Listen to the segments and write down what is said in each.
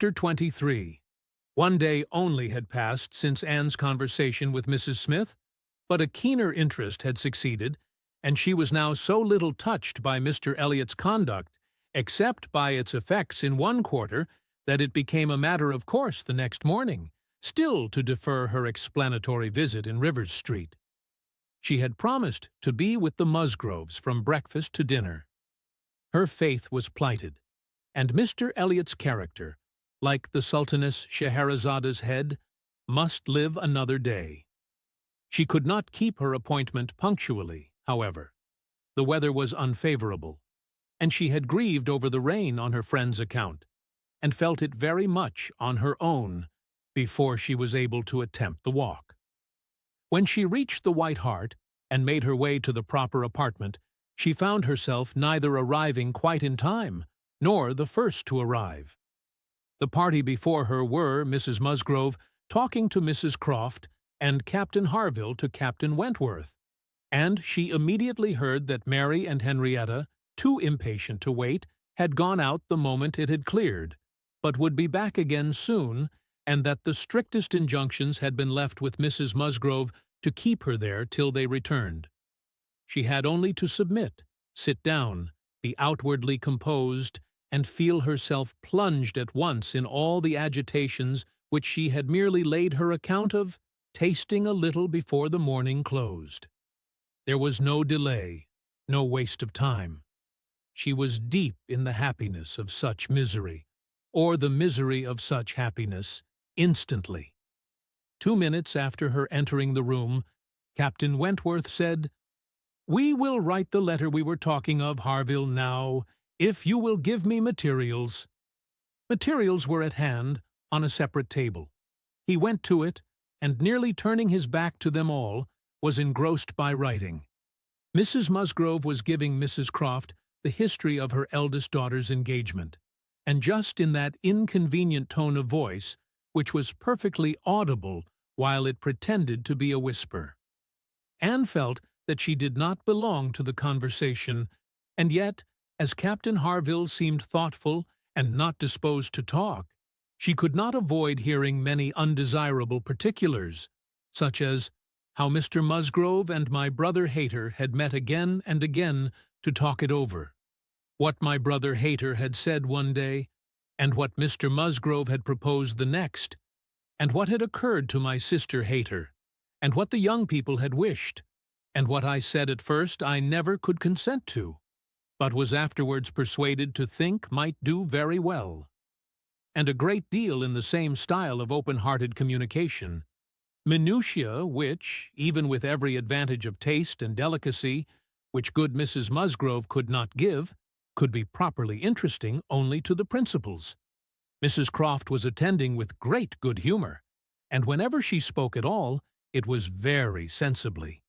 Chapter 23. One day only had passed since Anne's conversation with Mrs. Smith, but a keener interest had succeeded, and she was now so little touched by Mr. Elliot's conduct, except by its effects in one quarter, that it became a matter of course the next morning, still to defer her explanatory visit in Rivers Street. She had promised to be with the Musgroves from breakfast to dinner. Her faith was plighted, and Mr. Elliot's character, like the Sultaness Scheherazada's head, must live another day. She could not keep her appointment punctually, however. The weather was unfavorable, and she had grieved over the rain on her friend's account, and felt it very much on her own before she was able to attempt the walk. When she reached the White Hart and made her way to the proper apartment, she found herself neither arriving quite in time, nor the first to arrive. The party before her were Mrs. Musgrove talking to Mrs. Croft and Captain Harville to Captain Wentworth, and she immediately heard that Mary and Henrietta, too impatient to wait, had gone out the moment it had cleared, but would be back again soon, and that the strictest injunctions had been left with Mrs. Musgrove to keep her there till they returned. She had only to submit, sit down, be outwardly composed, and feel herself plunged at once in all the agitations which she had merely laid her account of, tasting a little before the morning closed. There was no delay, no waste of time. She was deep in the happiness of such misery, or the misery of such happiness, instantly. 2 minutes after her entering the room, Captain Wentworth said, "We will write the letter we were talking of, Harville, now, if you will give me materials." Materials were at hand, on a separate table. He went to it, and nearly turning his back to them all, was engrossed by writing. Mrs. Musgrove was giving Mrs. Croft the history of her eldest daughter's engagement, and just in that inconvenient tone of voice which was perfectly audible while it pretended to be a whisper. Anne felt that she did not belong to the conversation, and yet, as Captain Harville seemed thoughtful and not disposed to talk, she could not avoid hearing many undesirable particulars, such as how Mr. Musgrove and my brother Hayter had met again and again to talk it over, what my brother Hayter had said one day, and what Mr. Musgrove had proposed the next, and what had occurred to my sister Hayter, and what the young people had wished, and what I said at first I never could consent to, but was afterwards persuaded to think might do very well, and a great deal in the same style of open-hearted communication, minutiae which, even with every advantage of taste and delicacy, which good Mrs. Musgrove could not give, could be properly interesting only to the principals. Mrs. Croft was attending with great good humour, and whenever she spoke at all, it was very sensibly.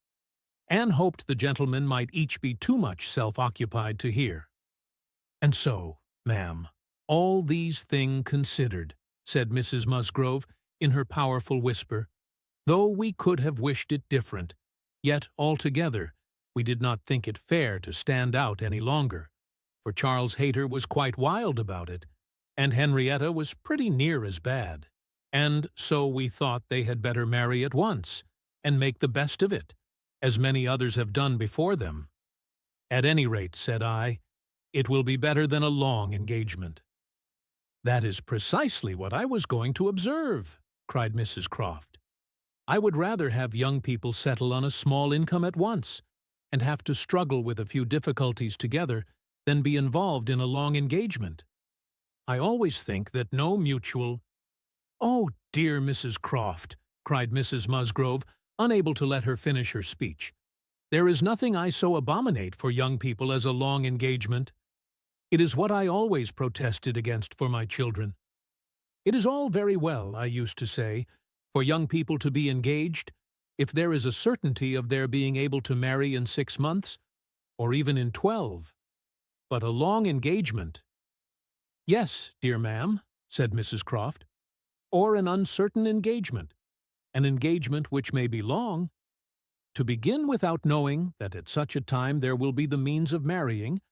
Anne hoped the gentlemen might each be too much self-occupied to hear. "And so, ma'am, all these things considered," said Mrs. Musgrove in her powerful whisper, "though we could have wished it different, yet altogether we did not think it fair to stand out any longer, for Charles Hayter was quite wild about it, and Henrietta was pretty near as bad, and so we thought they had better marry at once, and make the best of it, as many others have done before them. At any rate, said I, it will be better than a long engagement." "That is precisely what I was going to observe," cried Mrs. Croft. "I would rather have young people settle on a small income at once, and have to struggle with a few difficulties together, than be involved in a long engagement. I always think that no mutual—" "Oh, dear Mrs. Croft," cried Mrs. Musgrove, unable to let her finish her speech, "there is nothing I so abominate for young people as a long engagement. It is what I always protested against for my children. It is all very well, I used to say, for young people to be engaged, if there is a certainty of their being able to marry in 6 months, or even in 12. But a long engagement—" "Yes, dear ma'am," said Mrs. Croft, "or an uncertain engagement, an engagement which may be long. To begin without knowing that at such a time there will be the means of marrying,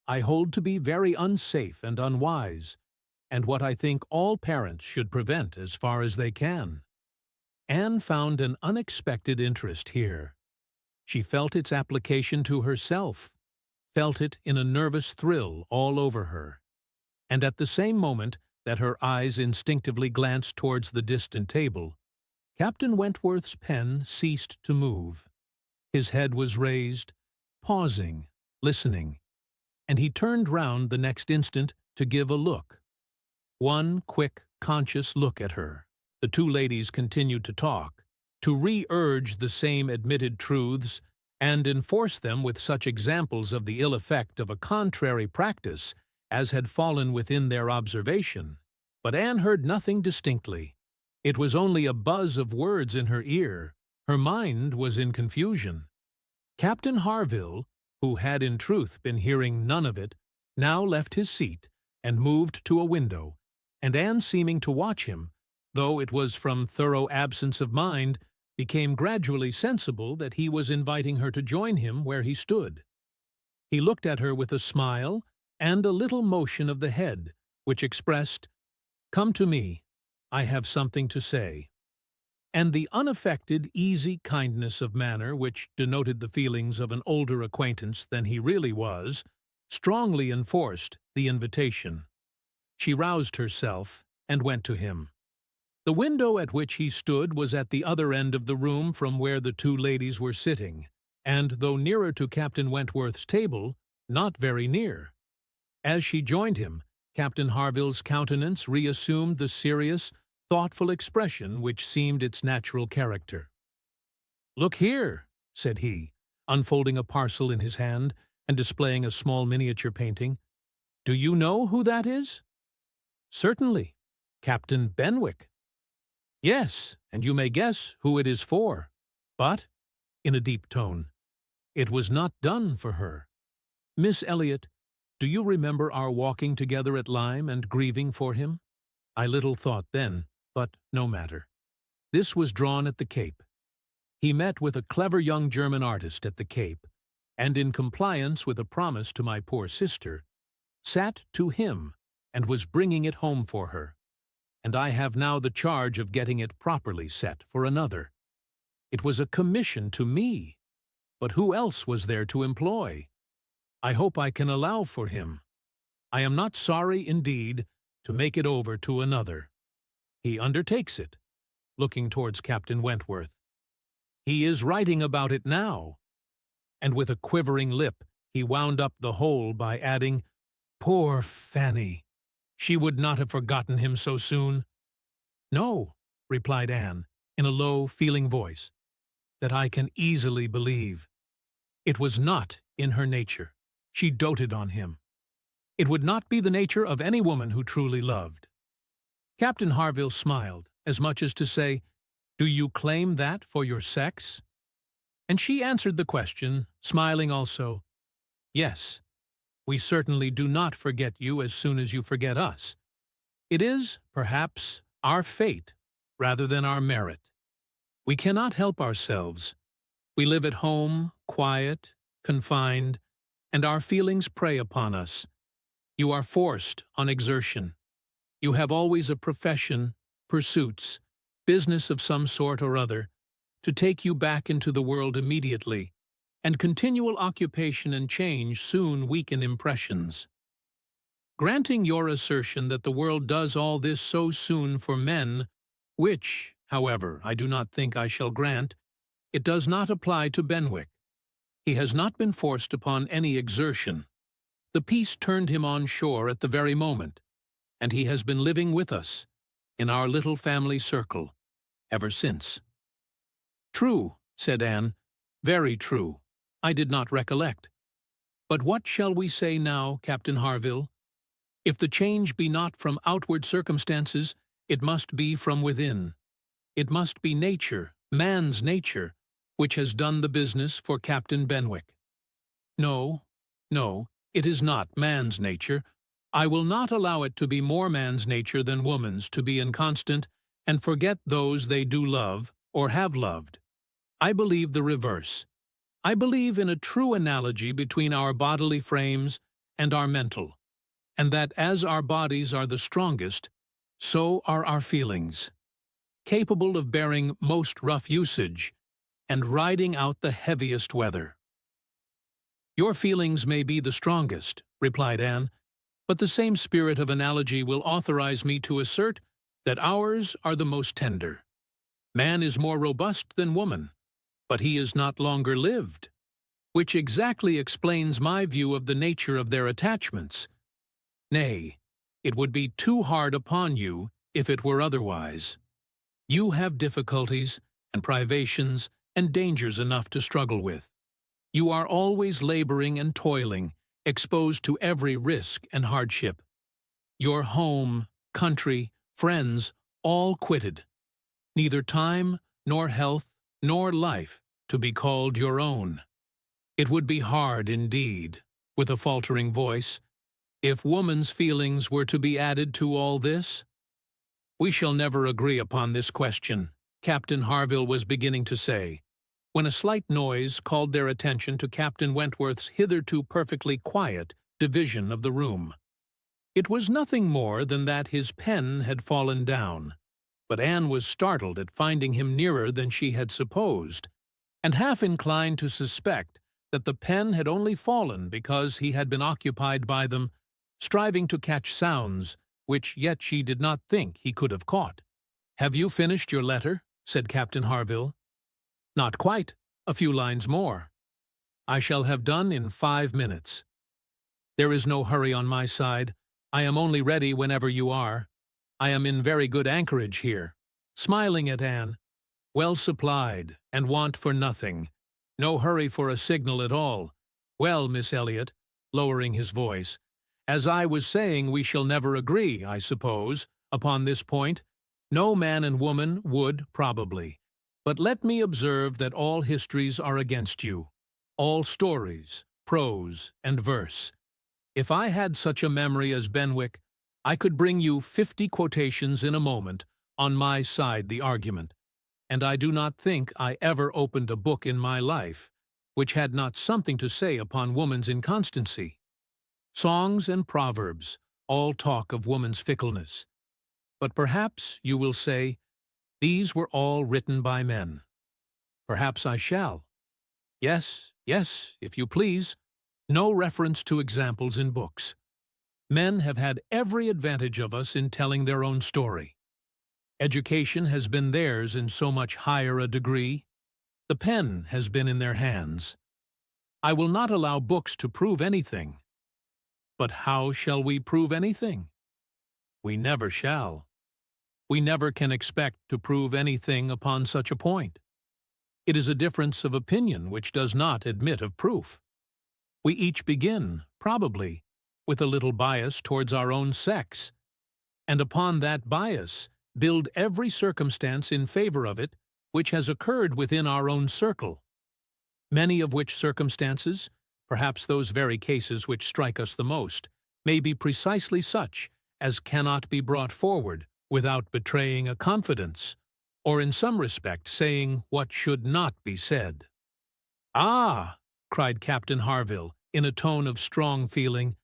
I hold to be very unsafe and unwise, and what I think all parents should prevent as far as they can. Anne found an unexpected interest here. She felt its application to herself, felt it in a nervous thrill all over her. And at the same moment that her eyes instinctively glanced towards the distant table, Captain Wentworth's pen ceased to move. His head was raised, pausing, listening, and he turned round the next instant to give a look. One quick, conscious look at her. The two ladies continued to talk, to re-urge the same admitted truths and enforce them with such examples of the ill effect of a contrary practice as had fallen within their observation. But Anne heard nothing distinctly. It was only a buzz of words in her ear. Her mind was in confusion. Captain Harville, who had in truth been hearing none of it, now left his seat and moved to a window, and Anne, seeming to watch him, though it was from thorough absence of mind, became gradually sensible that he was inviting her to join him where he stood. He looked at her with a smile and a little motion of the head, which expressed, "Come to me, I have something to say." And the unaffected, easy kindness of manner which denoted the feelings of an older acquaintance than he really was, strongly enforced the invitation. She roused herself and went to him. The window at which he stood was at the other end of the room from where the two ladies were sitting, and, though nearer to Captain Wentworth's table, not very near. As she joined him, Captain Harville's countenance reassumed the serious, thoughtful expression which seemed its natural character. "Look here," said he, unfolding a parcel in his hand and displaying a small miniature painting. "Do you know who that is?" "Certainly. Captain Benwick." "Yes, and you may guess who it is for. But," in a deep tone, "it was not done for her. Miss Elliot, do you remember our walking together at Lyme and grieving for him? I little thought then, but no matter. This was drawn at the Cape. He met with a clever young German artist at the Cape, and in compliance with a promise to my poor sister, sat to him and was bringing it home for her. And I have now the charge of getting it properly set for another. It was a commission to me, but who else was there to employ? I hope I can allow for him. I am not sorry, indeed, to make it over to another. He undertakes it," looking towards Captain Wentworth. "He is writing about it now." And with a quivering lip he wound up the whole by adding, "Poor Fanny! She would not have forgotten him so soon." "No," replied Anne, in a low, feeling voice, "that I can easily believe. It was not in her nature. She doted on him. It would not be the nature of any woman who truly loved." Captain Harville smiled, as much as to say, "Do you claim that for your sex?" And she answered the question, smiling also, "Yes, we certainly do not forget you as soon as you forget us. It is, perhaps, our fate rather than our merit. We cannot help ourselves. We live at home, quiet, confined, and our feelings prey upon us. You are forced on exertion. You have always a profession, pursuits, business of some sort or other, to take you back into the world immediately, and continual occupation and change soon weaken impressions. Granting your assertion that the world does all this so soon for men, which, however, I do not think I shall grant, it does not apply to Benwick. He has not been forced upon any exertion. The peace turned him on shore at the very moment, and he has been living with us, in our little family circle, ever since." "True," said Anne, "very true. I did not recollect. But what shall we say now, Captain Harville? If the change be not from outward circumstances, it must be from within. It must be nature, man's nature, which has done the business for Captain Benwick. No, no, it is not man's nature. I will not allow it to be more man's nature than woman's to be inconstant and forget those they do love or have loved. I believe the reverse. I believe in a true analogy between our bodily frames and our mental, and that as our bodies are the strongest, so are our feelings, capable of bearing most rough usage and riding out the heaviest weather. Your feelings may be the strongest, replied Anne, but the same spirit of analogy will authorize me to assert that ours are the most tender. Man is more robust than woman, but he is not longer lived, which exactly explains my view of the nature of their attachments. Nay, it would be too hard upon you if it were otherwise. You have difficulties and privations and dangers enough to struggle with. You are always laboring and toiling, exposed to every risk and hardship. Your home, country, friends, all quitted. Neither time, nor health, nor life to be called your own. It would be hard indeed, with a faltering voice, if woman's feelings were to be added to all this. We shall never agree upon this question, Captain Harville was beginning to say, when a slight noise called their attention to Captain Wentworth's hitherto perfectly quiet division of the room. It was nothing more than that his pen had fallen down, but Anne was startled at finding him nearer than she had supposed, and half inclined to suspect that the pen had only fallen because he had been occupied by them, striving to catch sounds which yet she did not think he could have caught. "Have you finished your letter?" said Captain Harville. "Not quite. A few lines more. I shall have done in 5 minutes. There is no hurry on my side. I am only ready whenever you are. I am in very good anchorage here," smiling at Anne, "well supplied, and want for nothing. No hurry for a signal at all. Well, Miss Elliot," lowering his voice, "as I was saying, we shall never agree, I suppose, upon this point. No man and woman would, probably. But let me observe that all histories are against you, all stories, prose, and verse. If I had such a memory as Benwick, I could bring you 50 quotations in a moment on my side the argument, and I do not think I ever opened a book in my life which had not something to say upon woman's inconstancy. Songs and proverbs all talk of woman's fickleness. But perhaps you will say, these were all written by men. Perhaps I shall. Yes, yes, if you please. No reference to examples in books. Men have had every advantage of us in telling their own story. Education has been theirs in so much higher a degree. The pen has been in their hands. I will not allow books to prove anything. But how shall we prove anything? We never shall. We never can expect to prove anything upon such a point. It is a difference of opinion which does not admit of proof. We each begin, probably, with a little bias towards our own sex, and upon that bias build every circumstance in favor of it which has occurred within our own circle. Many of which circumstances, perhaps those very cases which strike us the most, may be precisely such as cannot be brought forward without betraying a confidence, or in some respect saying what should not be said. "Ah!" cried Captain Harville, in a tone of strong feeling,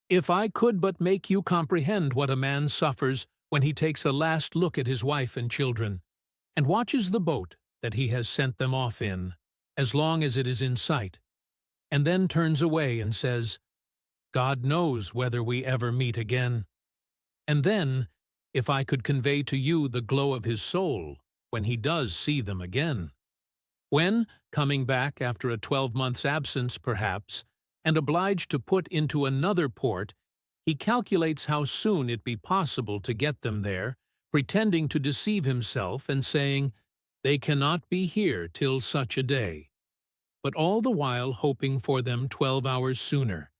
"if I could but make you comprehend what a man suffers when he takes a last look at his wife and children, and watches the boat that he has sent them off in, as long as it is in sight, and then turns away and says, 'God knows whether we ever meet again,' and then, if I could convey to you the glow of his soul when he does see them again. When, coming back after a 12-month's absence perhaps, and obliged to put into another port, he calculates how soon it be possible to get them there, pretending to deceive himself and saying, 'They cannot be here till such a day,' but all the while hoping for them 12 hours sooner,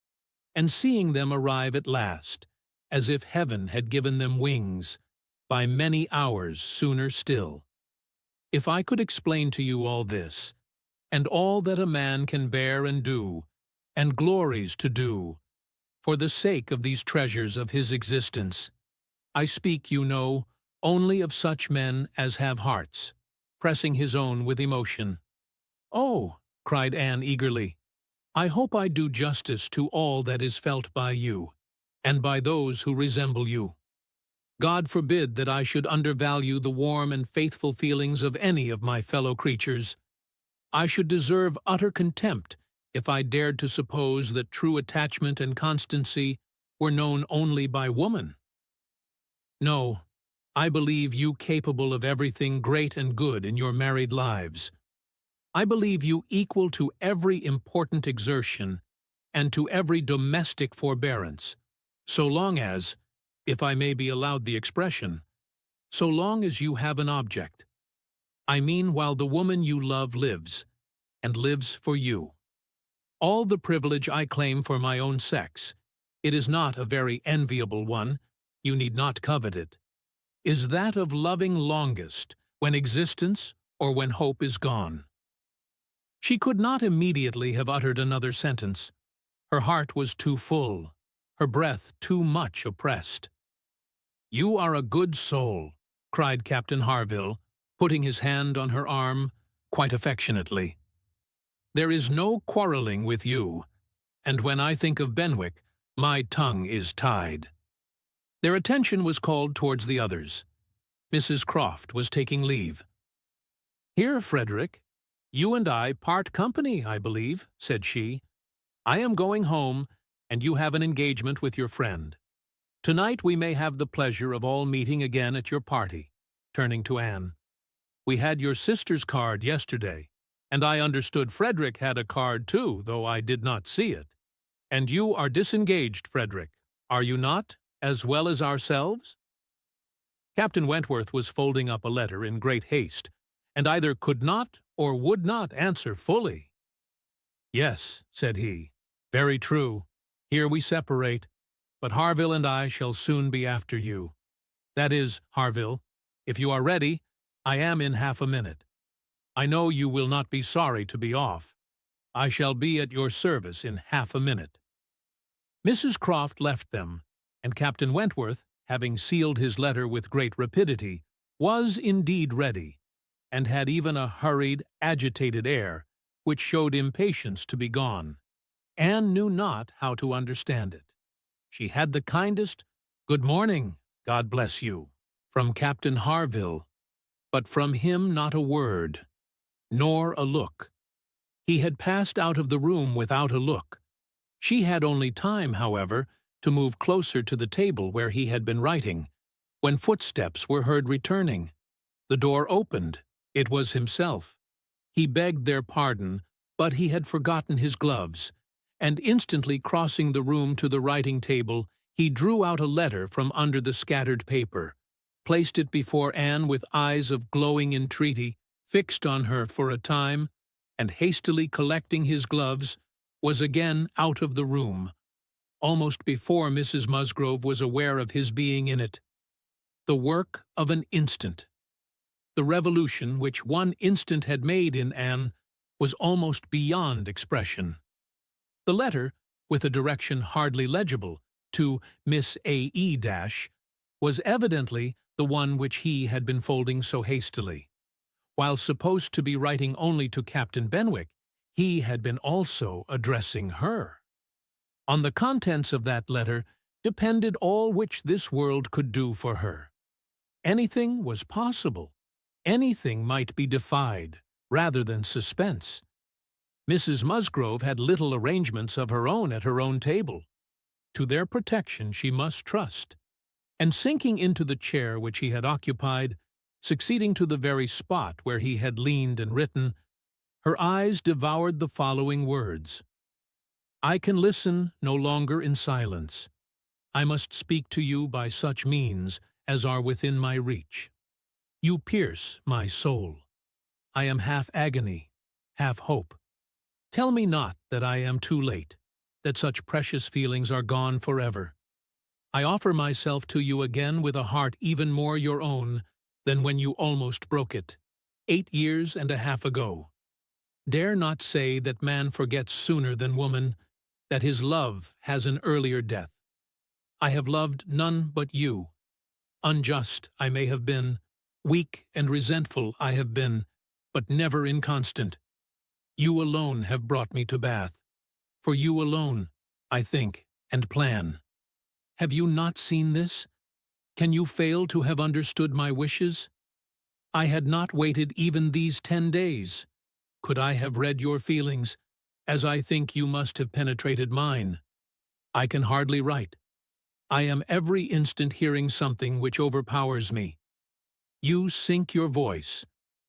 and seeing them arrive at last, as if heaven had given them wings, by many hours sooner still. If I could explain to you all this, and all that a man can bear and do, and glories to do, for the sake of these treasures of his existence, I speak, you know, only of such men as have hearts," pressing his own with emotion. "Oh," cried Anne eagerly, "I hope I do justice to all that is felt by you. and by those who resemble you. God forbid that I should undervalue the warm and faithful feelings of any of my fellow creatures. I should deserve utter contempt if I dared to suppose that true attachment and constancy were known only by woman. No, I believe you capable of everything great and good in your married lives. I believe you equal to every important exertion and to every domestic forbearance, so long as, if I may be allowed the expression, so long as you have an object. I mean while the woman you love lives, and lives for you. All the privilege I claim for my own sex, it is not a very enviable one, you need not covet it, is that of loving longest, when existence or when hope is gone. She could not immediately have uttered another sentence. Her heart was too full, her breath too much oppressed. "You are a good soul," cried Captain Harville, putting his hand on her arm quite affectionately. "There is no quarrelling with you, and when I think of Benwick, my tongue is tied." Their attention was called towards the others. Mrs. Croft was taking leave. "Here, Frederick, you and I part company, I believe," said she. "I am going home, and you have an engagement with your friend. Tonight we may have the pleasure of all meeting again at your party," turning to Anne. "We had your sister's card yesterday, and I understood Frederick had a card too, though I did not see it. And you are disengaged, Frederick, are you not, as well as ourselves?" Captain Wentworth was folding up a letter in great haste, and either could not or would not answer fully. "Yes," said he, "very true. Here we separate, but Harville and I shall soon be after you. That is, Harville, if you are ready, I am in half a minute. I know you will not be sorry to be off. I shall be at your service in half a minute." Mrs. Croft left them, and Captain Wentworth, having sealed his letter with great rapidity, was indeed ready, and had even a hurried, agitated air, which showed impatience to be gone. Anne knew not how to understand it. She had the kindest "Good morning, God bless you," from Captain Harville, but from him not a word, nor a look. He had passed out of the room without a look. She had only time, however, to move closer to the table where he had been writing, when footsteps were heard returning. The door opened. It was himself. He begged their pardon, but he had forgotten his gloves, and instantly crossing the room to the writing table, he drew out a letter from under the scattered paper, placed it before Anne with eyes of glowing entreaty, fixed on her for a time, and hastily collecting his gloves, was again out of the room, almost before Mrs. Musgrove was aware of his being in it. The work of an instant. The revolution which one instant had made in Anne was almost beyond expression. The letter, with a direction hardly legible, to Miss A.E. was evidently the one which he had been folding so hastily. While supposed to be writing only to Captain Benwick, he had been also addressing her. On the contents of that letter depended all which this world could do for her. Anything was possible. Anything might be defied, rather than suspense. Mrs. Musgrove had little arrangements of her own at her own table. To their protection she must trust. And sinking into the chair which he had occupied, succeeding to the very spot where he had leaned and written, her eyes devoured the following words: "I can listen no longer in silence. I must speak to you by such means as are within my reach. You pierce my soul. I am half agony, half hope. Tell me not that I am too late, that such precious feelings are gone forever. I offer myself to you again with a heart even more your own than when you almost broke it, 8 years and a half ago. Dare not say that man forgets sooner than woman, that his love has an earlier death. I have loved none but you. Unjust I may have been, weak and resentful I have been, but never inconstant. You alone have brought me to Bath. For you alone, I think and plan. Have you not seen this? Can you fail to have understood my wishes? I had not waited even these 10 days. Could I have read your feelings, as I think you must have penetrated mine? I can hardly write. I am every instant hearing something which overpowers me. You sink your voice,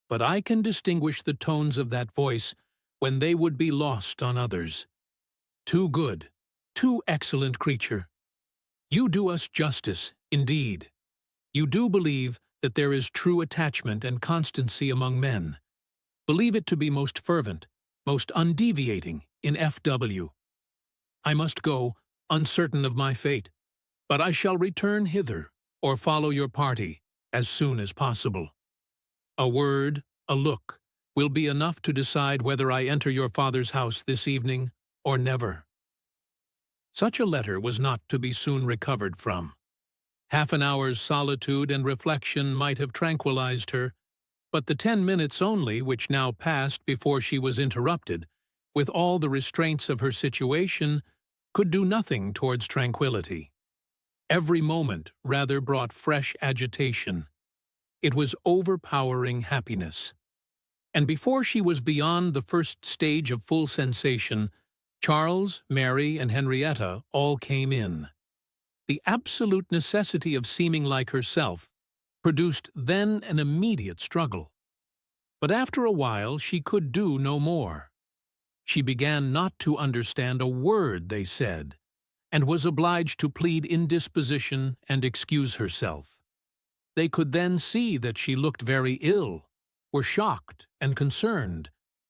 but I can distinguish the tones of that voice when they would be lost on others. Too good, too excellent creature. You do us justice, indeed. You do believe that there is true attachment and constancy among men. Believe it to be most fervent, most undeviating in F.W. I must go, uncertain of my fate, but I shall return hither, or follow your party, as soon as possible. A word, a look, will be enough to decide whether I enter your father's house this evening or never. Such a letter was not to be soon recovered from. Half an hour's solitude and reflection might have tranquilized her, but the 10 minutes only which now passed before she was interrupted, with all the restraints of her situation, could do nothing towards tranquillity. Every moment rather brought fresh agitation. It was overpowering happiness. And before she was beyond the first stage of full sensation, Charles, Mary, and Henrietta all came in. The absolute necessity of seeming like herself produced then an immediate struggle. But after a while she could do no more. She began not to understand a word they said, and was obliged to plead indisposition and excuse herself. They could then see that she looked very ill, were shocked and concerned,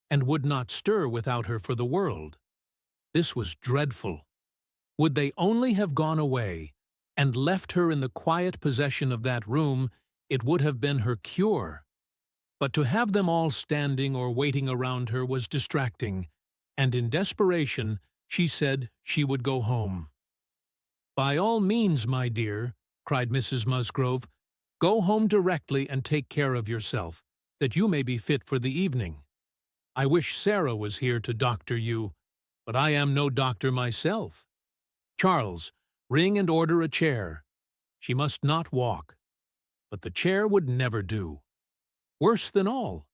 and would not stir without her for the world. This was dreadful. Would they only have gone away, and left her in the quiet possession of that room, it would have been her cure. But to have them all standing or waiting around her was distracting, and in desperation she said she would go home. "By all means, my dear," cried Mrs. Musgrove, "go home directly and take care of yourself, that you may be fit for the evening. I wish Sarah was here to doctor you, but I am no doctor myself. Charles, ring and order a chair. She must not walk. But the chair would never do. Worse than all,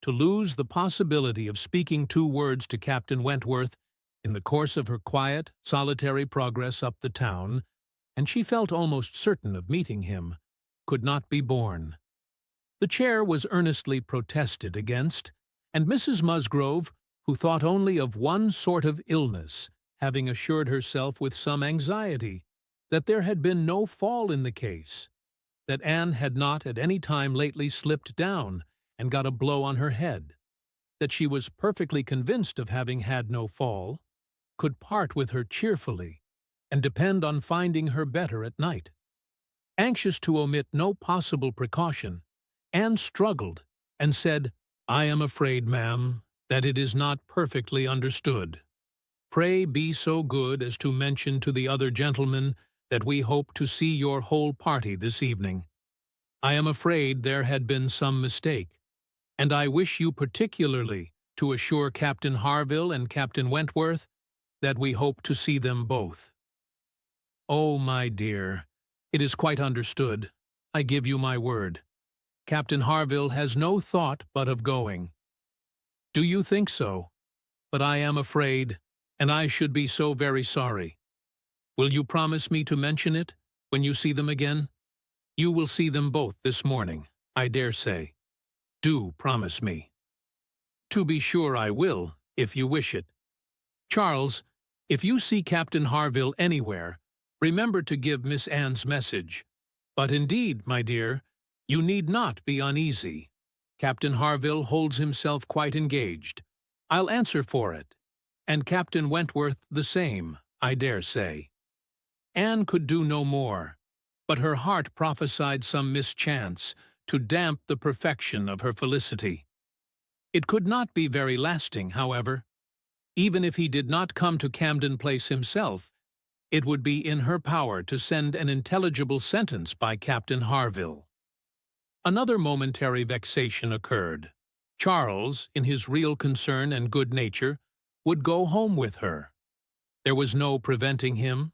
to lose the possibility of speaking 2 words to Captain Wentworth in the course of her quiet, solitary progress up the town, and she felt almost certain of meeting him, could not be borne. The chair was earnestly protested against, and Mrs. Musgrove, who thought only of one sort of illness, having assured herself with some anxiety that there had been no fall in the case, that Anne had not at any time lately slipped down and got a blow on her head, that she was perfectly convinced of having had no fall, could part with her cheerfully, and depend on finding her better at night. Anxious to omit no possible precaution, Anne struggled and said, "I am afraid, ma'am, that it is not perfectly understood. Pray be so good as to mention to the other gentlemen that we hope to see your whole party this evening. I am afraid there had been some mistake, and I wish you particularly to assure Captain Harville and Captain Wentworth that we hope to see them both." "Oh, my dear, it is quite understood. I give you my word. Captain Harville has no thought but of going." "Do you think so? But I am afraid, and I should be so very sorry. Will you promise me to mention it when you see them again? You will see them both this morning, I dare say. Do promise me." "To be sure I will, if you wish it. Charles, if you see Captain Harville anywhere, remember to give Miss Anne's message. But indeed, my dear, you need not be uneasy. Captain Harville holds himself quite engaged. I'll answer for it. And Captain Wentworth the same, I dare say." Anne could do no more, but her heart prophesied some mischance to damp the perfection of her felicity. It could not be very lasting, however. Even if he did not come to Camden Place himself, it would be in her power to send an intelligible sentence by Captain Harville. Another momentary vexation occurred. Charles, in his real concern and good nature, would go home with her. There was no preventing him.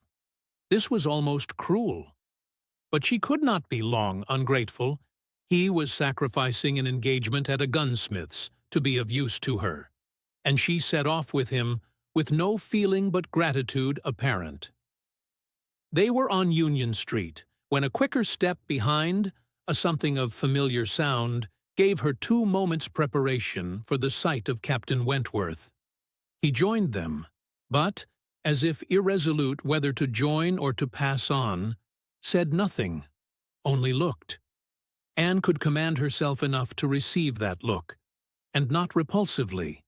This was almost cruel. But she could not be long ungrateful. He was sacrificing an engagement at a gunsmith's to be of use to her, and she set off with him with no feeling but gratitude apparent. They were on Union Street, when a quicker step behind, a something of familiar sound, gave her 2 moments' preparation for the sight of Captain Wentworth. He joined them, but, as if irresolute whether to join or to pass on, said nothing, only looked. Anne could command herself enough to receive that look, and not repulsively.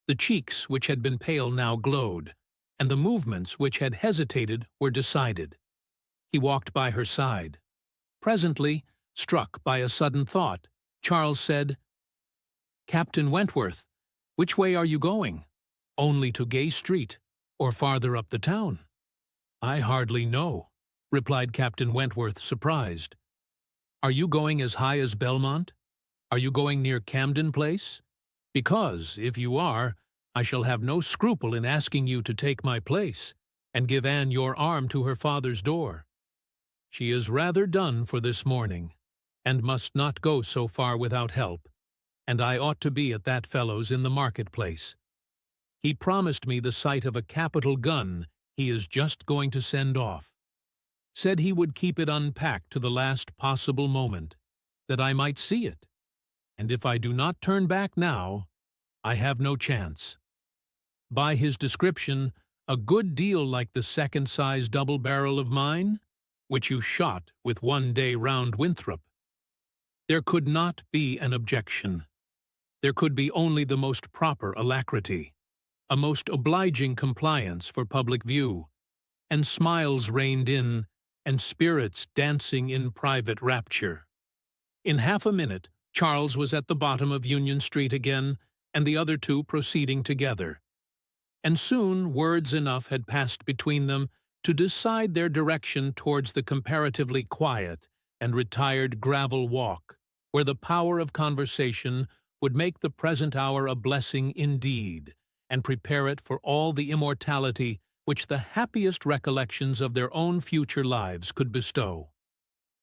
The cheeks which had been pale now glowed, and the movements which had hesitated were decided. He walked by her side. Presently, struck by a sudden thought, Charles said, "Captain Wentworth, which way are you going? Only to Gay Street, or farther up the town?" "I hardly know," replied Captain Wentworth, surprised. "Are you going as high as Belmont? Are you going near Camden Place? Because, if you are, I shall have no scruple in asking you to take my place, and give Anne your arm to her father's door. She is rather done for this morning, and must not go so far without help, and I ought to be at that fellow's in the market-place. He promised me the sight of a capital gun he is just going to send off. Said he would keep it unpacked to the last possible moment, that I might see it, and if I do not turn back now, I have no chance. By his description, a good deal like the second-size double-barrel of mine, which you shot with one day round Winthrop. There could not be an objection. There could be only the most proper alacrity, a most obliging compliance for public view, and smiles reined in, and spirits dancing in private rapture. In half a minute, Charles was at the bottom of Union Street again, and the other 2 proceeding together. And soon words enough had passed between them to decide their direction towards the comparatively quiet and retired gravel walk, where the power of conversation would make the present hour a blessing indeed, and prepare it for all the immortality which the happiest recollections of their own future lives could bestow.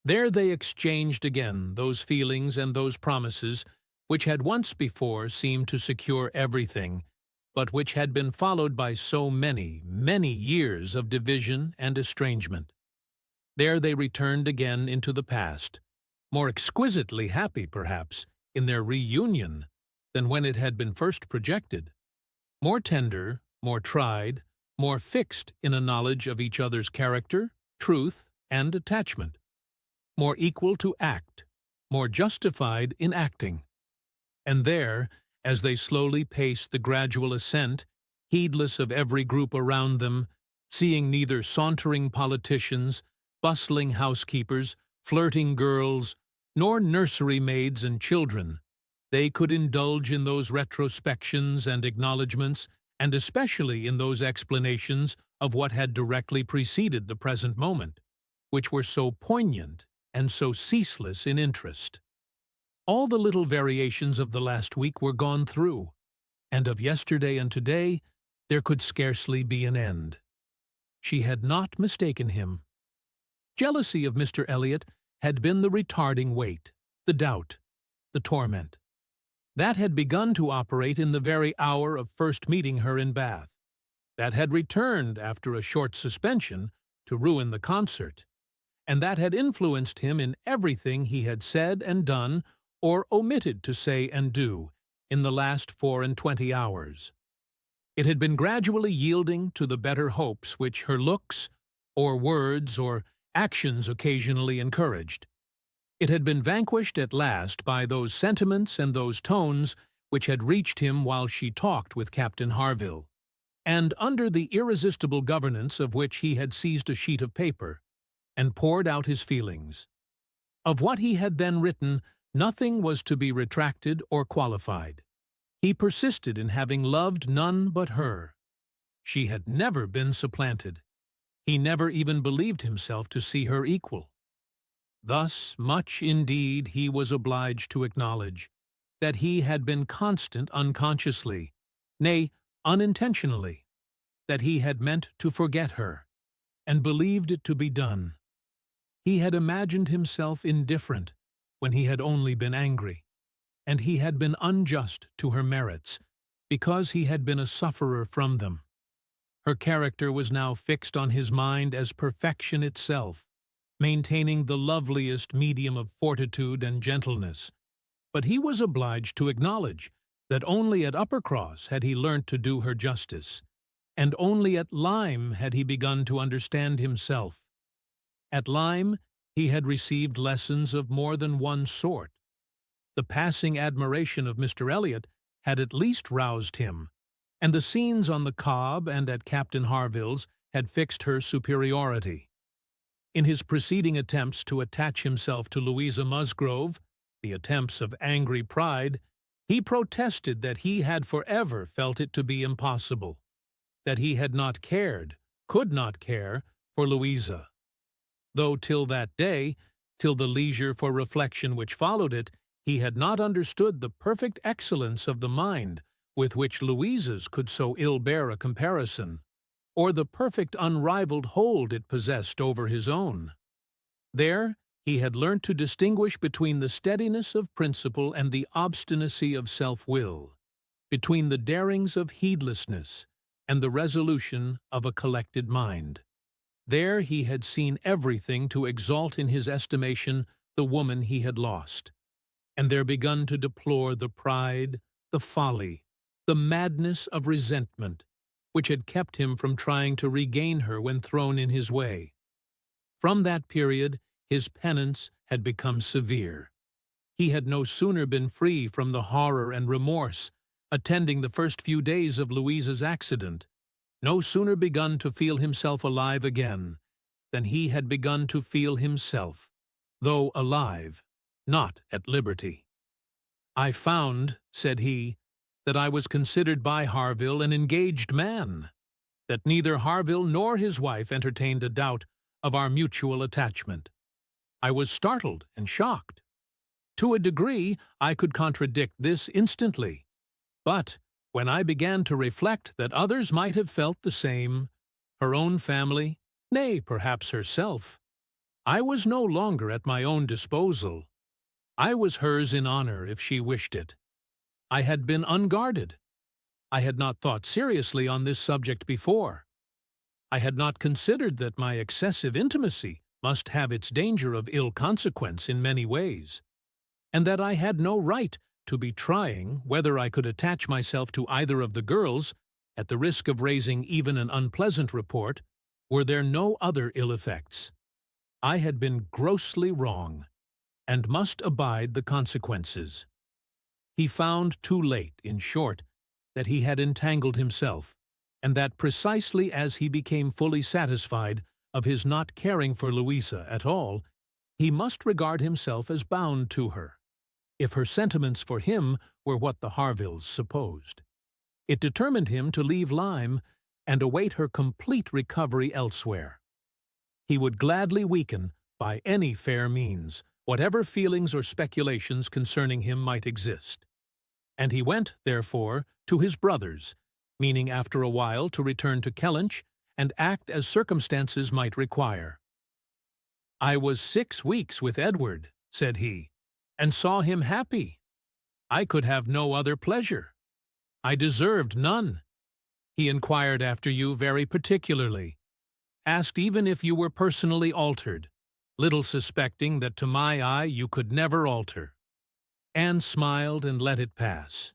There they exchanged again those feelings and those promises which had once before seemed to secure everything, but which had been followed by so many, many years of division and estrangement. There they returned again into the past, more exquisitely happy, perhaps, in their reunion than when it had been first projected, more tender, more tried, more fixed in a knowledge of each other's character, truth, and attachment, more equal to act, more justified in acting. And there, as they slowly paced the gradual ascent, heedless of every group around them, seeing neither sauntering politicians, bustling housekeepers, flirting girls, nor nursery maids and children, they could indulge in those retrospections and acknowledgments, and especially in those explanations of what had directly preceded the present moment, which were so poignant and so ceaseless in interest. All the little variations of the last week were gone through, and of yesterday and today there could scarcely be an end. She had not mistaken him. Jealousy of Mr. Elliot had been the retarding weight, the doubt, the torment. That had begun to operate in the very hour of first meeting her in Bath. That had returned after a short suspension to ruin the concert, and that had influenced him in everything he had said and done, or omitted to say and do, in the last 24 hours. It had been gradually yielding to the better hopes which her looks, or words, or actions occasionally encouraged. It had been vanquished at last by those sentiments and those tones which had reached him while she talked with Captain Harville, and under the irresistible governance of which he had seized a sheet of paper, and poured out his feelings. Of what he had then written, nothing was to be retracted or qualified. He persisted in having loved none but her. She had never been supplanted. He never even believed himself to see her equal. Thus much, indeed, he was obliged to acknowledge, that he had been constant unconsciously, nay, unintentionally, that he had meant to forget her, and believed it to be done. He had imagined himself indifferent when he had only been angry, and he had been unjust to her merits because he had been a sufferer from them. Her character was now fixed on his mind as perfection itself, maintaining the loveliest medium of fortitude and gentleness. But he was obliged to acknowledge that only at Uppercross had he learnt to do her justice, and only at Lyme had he begun to understand himself. At Lyme he had received lessons of more than one sort. The passing admiration of Mr. Elliot had at least roused him, and the scenes on the Cobb and at Captain Harville's had fixed her superiority. In his preceding attempts to attach himself to Louisa Musgrove, the attempts of angry pride, he protested that he had forever felt it to be impossible, that he had not cared, could not care, for Louisa. Though till that day, till the leisure for reflection which followed it, he had not understood the perfect excellence of the mind with which Louisa's could so ill bear a comparison, or the perfect unrivalled hold it possessed over his own. There he had learnt to distinguish between the steadiness of principle and the obstinacy of self-will, between the darings of heedlessness and the resolution of a collected mind. There he had seen everything to exalt in his estimation the woman he had lost, and there begun to deplore the pride, the folly, the madness of resentment, which had kept him from trying to regain her when thrown in his way. From that period his penance had become severe. He had no sooner been free from the horror and remorse attending the first few days of Louisa's accident, no sooner begun to feel himself alive again, than he had begun to feel himself, though alive, not at liberty. "I found," said he, "that I was considered by Harville an engaged man, that neither Harville nor his wife entertained a doubt of our mutual attachment. I was startled and shocked. To a degree I could contradict this instantly, but when I began to reflect that others might have felt the same, her own family, nay, perhaps herself, I was no longer at my own disposal. I was hers in honor if she wished it. I had been unguarded. I had not thought seriously on this subject before. I had not considered that my excessive intimacy must have its danger of ill consequence in many ways, and that I had no right to be trying whether I could attach myself to either of the girls, at the risk of raising even an unpleasant report, were there no other ill effects. I had been grossly wrong, and must abide the consequences. He found too late, in short, that he had entangled himself, and that precisely as he became fully satisfied of his not caring for Louisa at all, he must regard himself as bound to her, if her sentiments for him were what the Harvilles supposed. It determined him to leave Lyme and await her complete recovery elsewhere. He would gladly weaken, by any fair means, whatever feelings or speculations concerning him might exist. And he went, therefore, to his brother's, meaning after a while to return to Kellynch and act as circumstances might require. "I was 6 weeks with Edward," said he, "and saw him happy. I could have no other pleasure. I deserved none. He inquired after you very particularly, asked even if you were personally altered, little suspecting that to my eye you could never alter." Anne smiled and let it pass.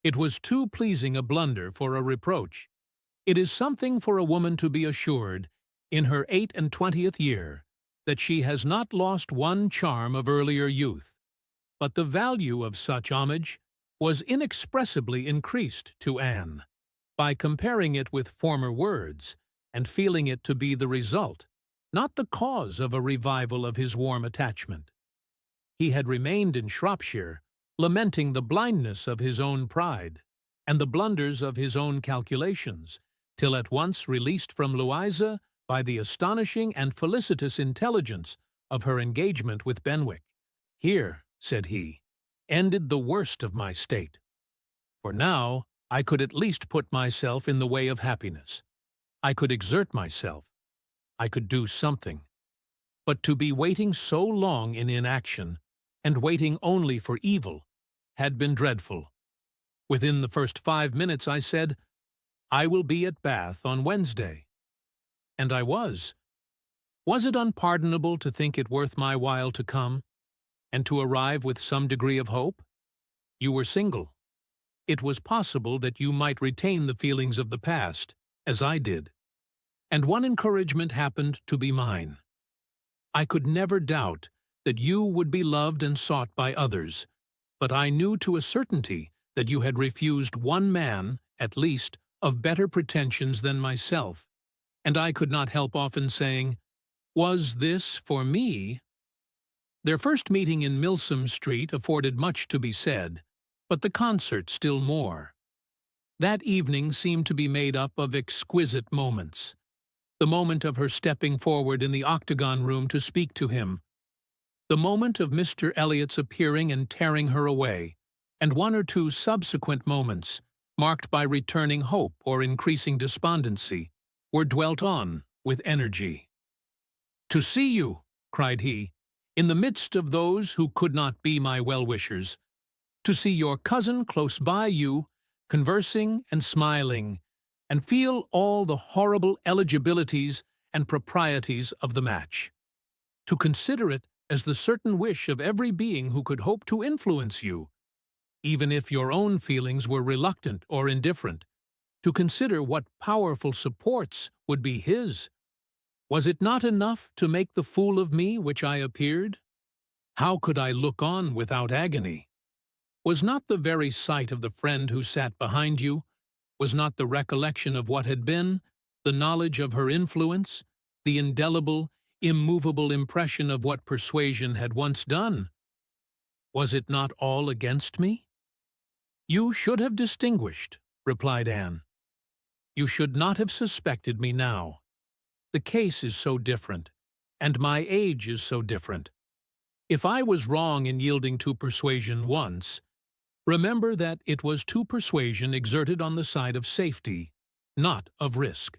It was too pleasing a blunder for a reproach. It is something for a woman to be assured, in her 28th year, that she has not lost one charm of earlier youth, but the value of such homage was inexpressibly increased to Anne, by comparing it with former words, and feeling it to be the result, not the cause of a revival of his warm attachment. He had remained in Shropshire, lamenting the blindness of his own pride, and the blunders of his own calculations, till at once released from Louisa by the astonishing and felicitous intelligence of her engagement with Benwick. "Here," said he, "ended the worst of my state. For now I could at least put myself in the way of happiness. I could exert myself. I could do something. But to be waiting so long in inaction, and waiting only for evil, had been dreadful. Within the first 5 minutes I said, "I will be at Bath on Wednesday." And I was. Was it unpardonable to think it worth my while to come, and to arrive with some degree of hope? You were single. It was possible that you might retain the feelings of the past, as I did. And one encouragement happened to be mine. I could never doubt that you would be loved and sought by others, but I knew to a certainty that you had refused one man, at least, of better pretensions than myself, and I could not help often saying, "Was this for me?" Their first meeting in Milsom Street afforded much to be said, but the concert still more. That evening seemed to be made up of exquisite moments. The moment of her stepping forward in the octagon room to speak to him, the moment of Mr. Elliot's appearing and tearing her away, and one or two subsequent moments, marked by returning hope or increasing despondency, were dwelt on with energy. "To see you," cried he, "in the midst of those who could not be my well-wishers, to see your cousin close by you, conversing and smiling, and feel all the horrible eligibilities and proprieties of the match. To consider it as the certain wish of every being who could hope to influence you, even if your own feelings were reluctant or indifferent, to consider what powerful supports would be his. Was it not enough to make the fool of me which I appeared? How could I look on without agony? Was not the very sight of the friend who sat behind you, was not the recollection of what had been, the knowledge of her influence, the indelible, immovable impression of what Persuasion had once done? Was it not all against me?" "You should have distinguished," replied Anne. "You should not have suspected me now. The case is so different, and my age is so different. If I was wrong in yielding to Persuasion once, remember that it was to Persuasion exerted on the side of safety, not of risk.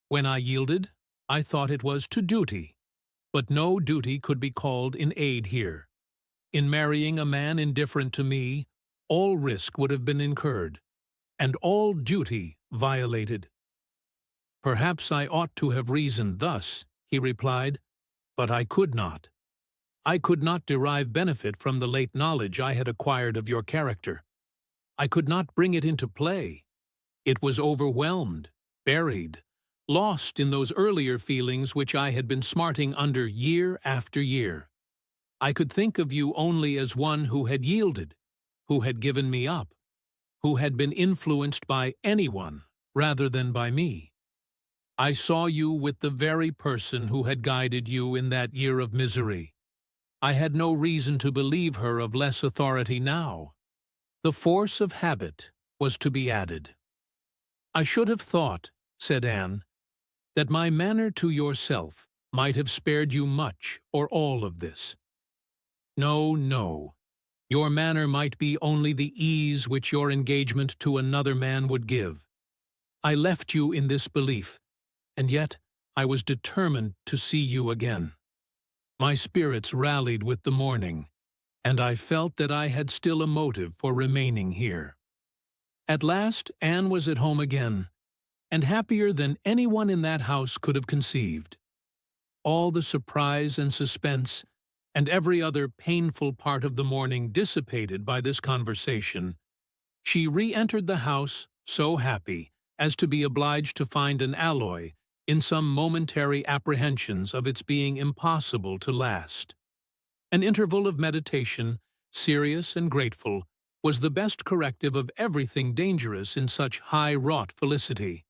When I yielded, I thought it was to duty, but no duty could be called in aid here. In marrying a man indifferent to me, all risk would have been incurred, and all duty violated." "Perhaps I ought to have reasoned thus," he replied, "but I could not. I could not derive benefit from the late knowledge I had acquired of your character. I could not bring it into play. It was overwhelmed, buried, lost in those earlier feelings which I had been smarting under year after year. I could think of you only as one who had yielded, who had given me up, who had been influenced by anyone rather than by me. I saw you with the very person who had guided you in that year of misery. I had no reason to believe her of less authority now. The force of habit was to be added. I should have thought," said Anne, "that my manner to yourself might have spared you much or all of this. No, no. Your manner might be only the ease which your engagement to another man would give. I left you in this belief, and yet I was determined to see you again. My spirits rallied with the morning, and I felt that I had still a motive for remaining here." At last Anne was at home again, and happier than anyone in that house could have conceived. All the surprise and suspense, and every other painful part of the morning dissipated by this conversation, she re-entered the house so happy as to be obliged to find an alloy in some momentary apprehensions of its being impossible to last. An interval of meditation, serious and grateful, was the best corrective of everything dangerous in such high-wrought felicity,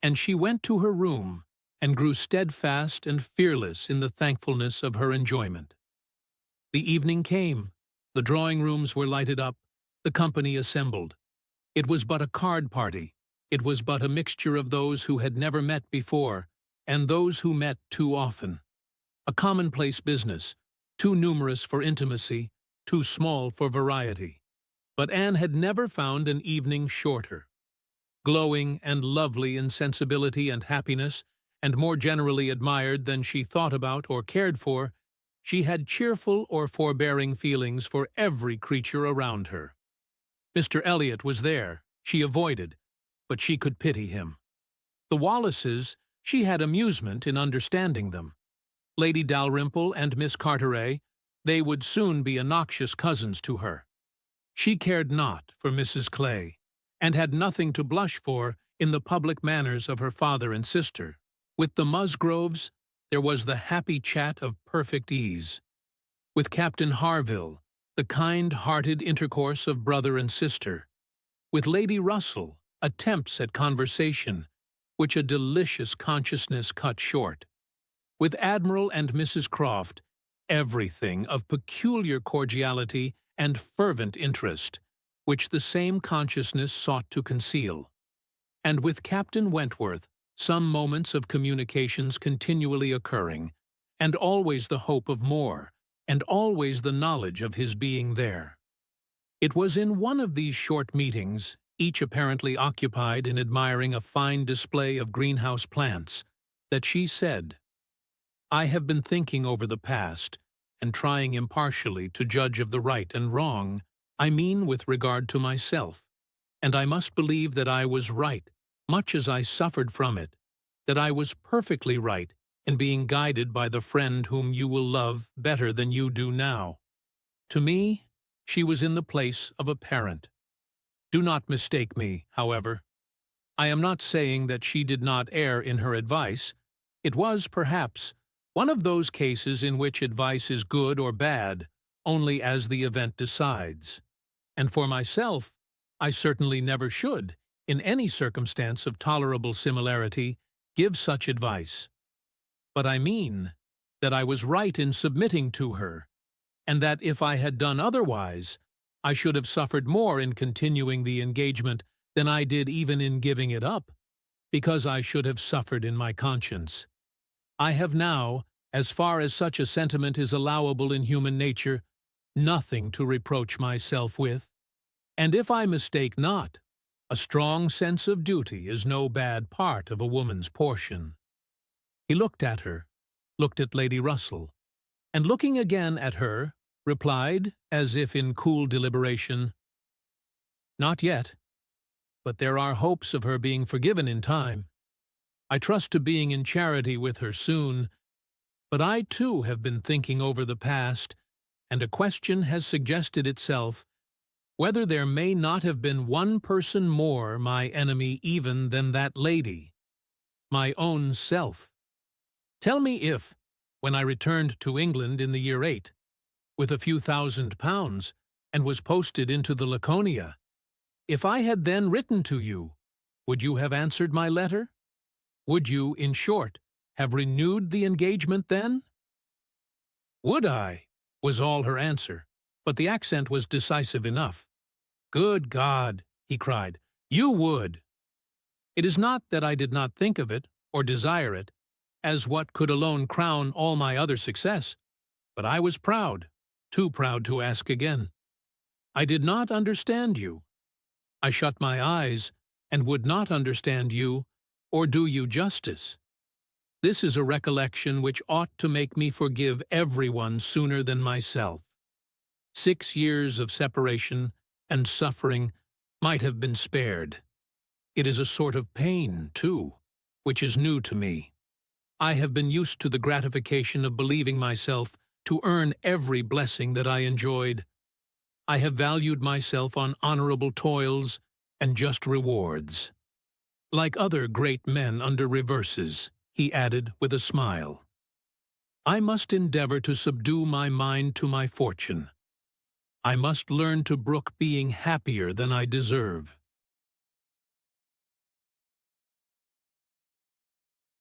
and she went to her room and grew steadfast and fearless in the thankfulness of her enjoyment. The evening came, the drawing-rooms were lighted up, the company assembled. It was but a card party. It was but a mixture of those who had never met before, and those who met too often. A commonplace business, too numerous for intimacy, too small for variety. But Anne had never found an evening shorter. Glowing and lovely in sensibility and happiness, and more generally admired than she thought about or cared for, she had cheerful or forbearing feelings for every creature around her. Mr. Elliot was there, she avoided, but she could pity him. The Wallaces, she had amusement in understanding them. Lady Dalrymple and Miss Carteret, they would soon be obnoxious cousins to her. She cared not for Mrs. Clay, and had nothing to blush for in the public manners of her father and sister. With the Musgroves, there was the happy chat of perfect ease. With Captain Harville, the kind-hearted intercourse of brother and sister. With Lady Russell, attempts at conversation, which a delicious consciousness cut short. With Admiral and Mrs. Croft, everything of peculiar cordiality and fervent interest, which the same consciousness sought to conceal. And with Captain Wentworth, some moments of communications continually occurring, and always the hope of more, and always the knowledge of his being there. It was in one of these short meetings, each apparently occupied in admiring a fine display of greenhouse plants, that she said, "I have been thinking over the past, and trying impartially to judge of the right and wrong, I mean with regard to myself, and I must believe that I was right, much as I suffered from it, that I was perfectly right in being guided by the friend whom you will love better than you do now. To me, she was in the place of a parent. Do not mistake me, however. I am not saying that she did not err in her advice. It was, perhaps, one of those cases in which advice is good or bad, only as the event decides. And for myself, I certainly never should, in any circumstance of tolerable similarity, give such advice. But I mean that I was right in submitting to her, and that if I had done otherwise, I should have suffered more in continuing the engagement than I did even in giving it up, because I should have suffered in my conscience. I have now, as far as such a sentiment is allowable in human nature, nothing to reproach myself with, and if I mistake not, a strong sense of duty is no bad part of a woman's portion." He looked at her, looked at Lady Russell, and looking again at her, replied, as if in cool deliberation, "Not yet, but there are hopes of her being forgiven in time. I trust to being in charity with her soon, but I too have been thinking over the past, and a question has suggested itself, whether there may not have been one person more my enemy even than that lady, my own self. Tell me if, when I returned to England in the year 8, with a few £1,000, and was posted into the Laconia, if I had then written to you, would you have answered my letter? Would you, in short, have renewed the engagement then?" "Would I?" was all her answer, but the accent was decisive enough. "Good God!" he cried. "You would!" It is not that I did not think of it, or desire it, as what could alone crown all my other success, but I was proud, too proud to ask again. I did not understand you. I shut my eyes, and would not understand you, or do you justice. This is a recollection which ought to make me forgive everyone sooner than myself. 6 years of separation and suffering might have been spared. It is a sort of pain, too, which is new to me. I have been used to the gratification of believing myself to earn every blessing that I enjoyed. I have valued myself on honorable toils and just rewards. Like other great men under reverses, he added with a smile, I must endeavor to subdue my mind to my fortune. I must learn to brook being happier than I deserve.